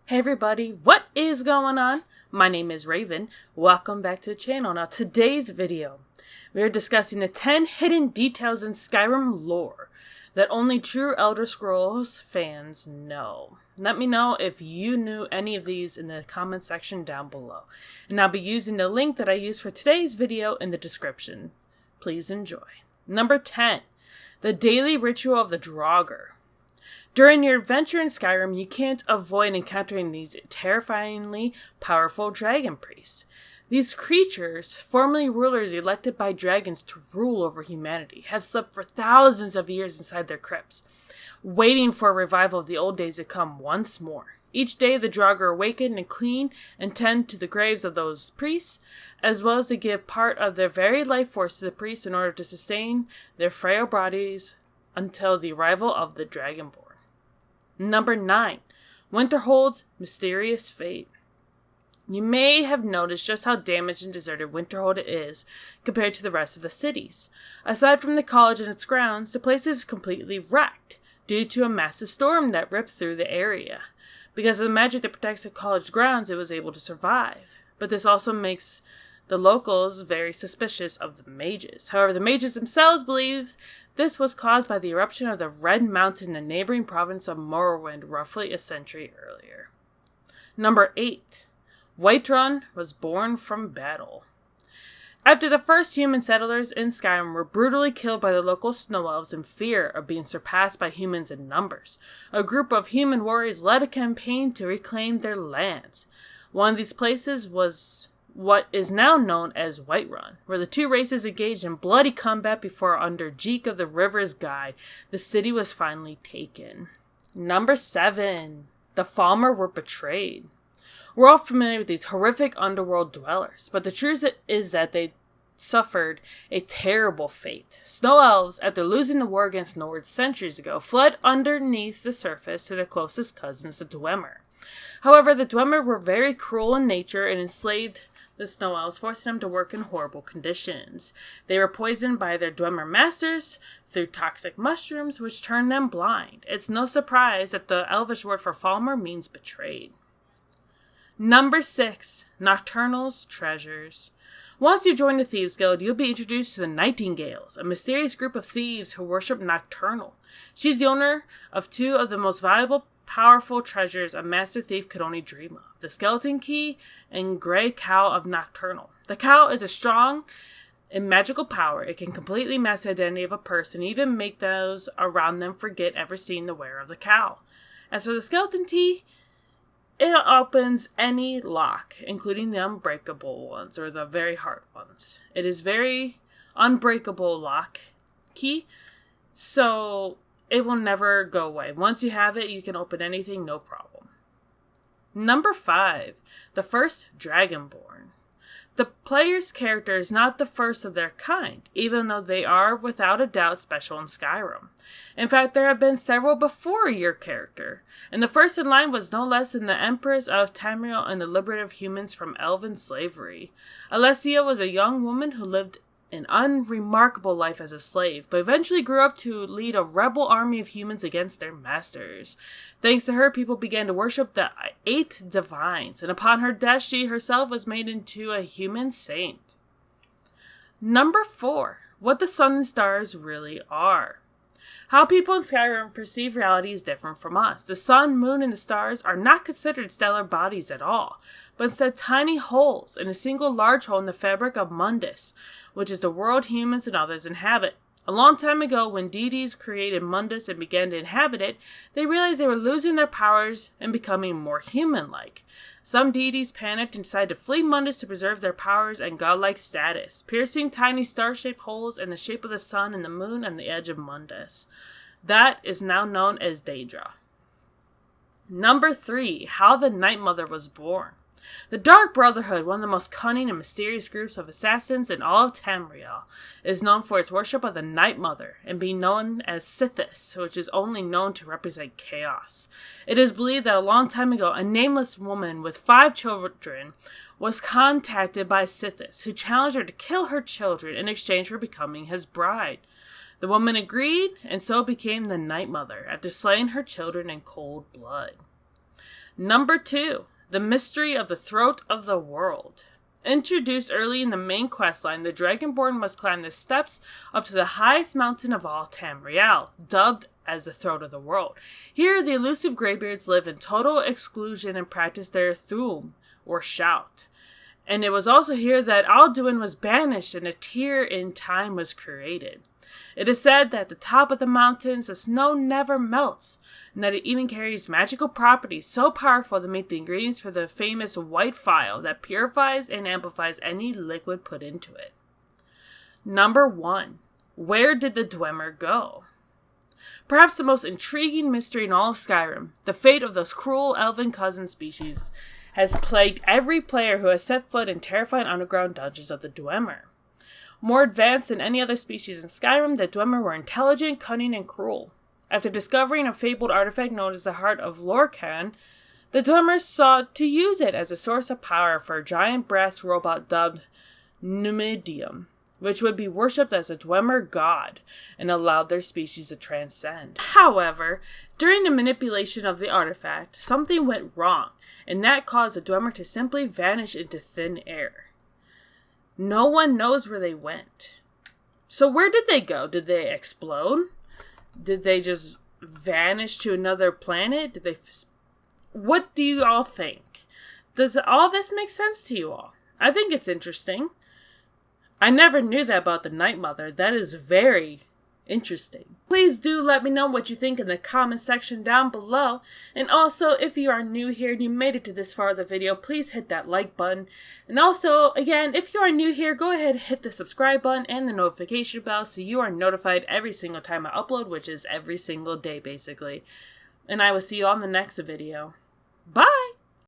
Hey everybody, what is going on? My name is Raven. Welcome back to the channel. Now today's video, we are discussing the 10 hidden details in Skyrim lore that only true Elder Scrolls fans know. Let me know if you knew any of these in the comment section down below. And I'll be using the link that I used for today's video in the description. Please enjoy. Number 10, the daily ritual of the Draugr. During your adventure in Skyrim, you can't avoid encountering these terrifyingly powerful dragon priests. These creatures, formerly rulers elected by dragons to rule over humanity, have slept for thousands of years inside their crypts, waiting for a revival of the old days to come once more. Each day the Draugr awaken and clean and tend to the graves of those priests, as well as to give part of their very life force to the priests in order to sustain their frail bodies until the arrival of the Dragonborn. Number 9, Winterhold's mysterious fate. You may have noticed just how damaged and deserted Winterhold is compared to the rest of the cities. Aside from the college and its grounds, the place is completely wrecked due to a massive storm that ripped through the area. Because of the magic that protects the college grounds, it was able to survive. But this also makes the locals very suspicious of the mages. However, the mages themselves believe this was caused by the eruption of the Red Mountain in the neighboring province of Morrowind roughly a century earlier. Number 8. Whiterun was born from battle. After the first human settlers in Skyrim were brutally killed by the local snow elves in fear of being surpassed by humans in numbers, a group of human warriors led a campaign to reclaim their lands. One of these places was what is now known as Whiterun, where the two races engaged in bloody combat before, under Jeek of the River's guide, the city was finally taken. Number 7. The Falmer were betrayed. We're all familiar with these horrific underworld dwellers, but the truth is that they suffered a terrible fate. Snow elves, after losing the war against Nord centuries ago, fled underneath the surface to their closest cousins, the DWemer. However, the DWemer were very cruel in nature and enslaved the snow elves, forcing them to work in horrible conditions. They were poisoned by their DWemer masters through toxic mushrooms, which turned them blind. It's no surprise that the elvish word for Falmer means betrayed. Number 6. Nightingales Treasures. Once you join the Thieves Guild, you'll be introduced to the Nightingales, a mysterious group of thieves who worship Nocturnal. She's the owner of two of the most valuable, powerful treasures a master thief could only dream of: the skeleton key and gray cow of Nocturnal. The cow is a strong and magical power. It can completely mask the identity of a person, even make those around them forget ever seeing the wearer of the cow. As for the skeleton key, it opens any lock, including the unbreakable ones or the very hard ones. It is very unbreakable lock key, so it will never go away. Once you have it, you can open anything, no problem. Number 5. The first Dragonborn. The player's character is not the first of their kind, even though they are without a doubt special in Skyrim. In fact, there have been several before your character, and the first in line was no less than the Empress of Tamriel and the liberator of humans from elven slavery. Alessia was a young woman who lived an unremarkable life as a slave, but eventually grew up to lead a rebel army of humans against their masters. Thanks to her, people began to worship the 8 divines, and upon her death, she herself was made into a human saint. Number 4. What the sun and stars really are. How people in Skyrim perceive reality is different from us. The sun, moon, and the stars are not considered stellar bodies at all, but instead tiny holes in a single large hole in the fabric of Mundus, which is the world humans and others inhabit. A long time ago, when deities created Mundus and began to inhabit it, they realized they were losing their powers and becoming more human-like. Some deities panicked and decided to flee Mundus to preserve their powers and godlike status, piercing tiny star-shaped holes in the shape of the sun and the moon on the edge of Mundus. That is now known as Daedra. Number 3. How the Night Mother was born. The Dark Brotherhood, one of the most cunning and mysterious groups of assassins in all of Tamriel, is known for its worship of the Night Mother and being known as Sithis, which is only known to represent chaos. It is believed that a long time ago, a nameless woman with 5 children was contacted by Sithis, who challenged her to kill her children in exchange for becoming his bride. The woman agreed, and so became the Night Mother, after slaying her children in cold blood. Number 2, the mystery of the throat of the world. Introduced early in the main questline, the Dragonborn must climb the steps up to the highest mountain of all Tamriel, dubbed as the throat of the world. Here, the elusive Greybeards live in total exclusion and practice their Thu'um, or shout. And it was also here that Alduin was banished and a tear in time was created. It is said that at the top of the mountains, the snow never melts, and that it even carries magical properties so powerful to make the ingredients for the famous white file that purifies and amplifies any liquid put into it. Number 1. Where did the DWemer go? Perhaps the most intriguing mystery in all of Skyrim, the fate of those cruel elven cousin species, has plagued every player who has set foot in terrifying underground dungeons of the DWemer. More advanced than any other species in Skyrim, the DWemer were intelligent, cunning, and cruel. After discovering a fabled artifact known as the Heart of Lorkhan, the DWemer sought to use it as a source of power for a giant brass robot dubbed Numidium, which would be worshipped as a DWemer god and allowed their species to transcend. However, during the manipulation of the artifact, something went wrong, and that caused the DWemer to simply vanish into thin air. No one knows where they went. So where did they go? Did they explode? Did they just vanish to another planet? What do you all think? Does all this make sense to you all? I think it's interesting. I never knew that about the Night Mother. That is very interesting. Please do let me know what you think in the comment section down below. And also, if you are new here and you made it to this far of the video, please hit that like button. And also, again, if you are new here, go ahead and hit the subscribe button and the notification bell so you are notified every single time I upload, which is every single day basically. And I will see you on the next video. Bye!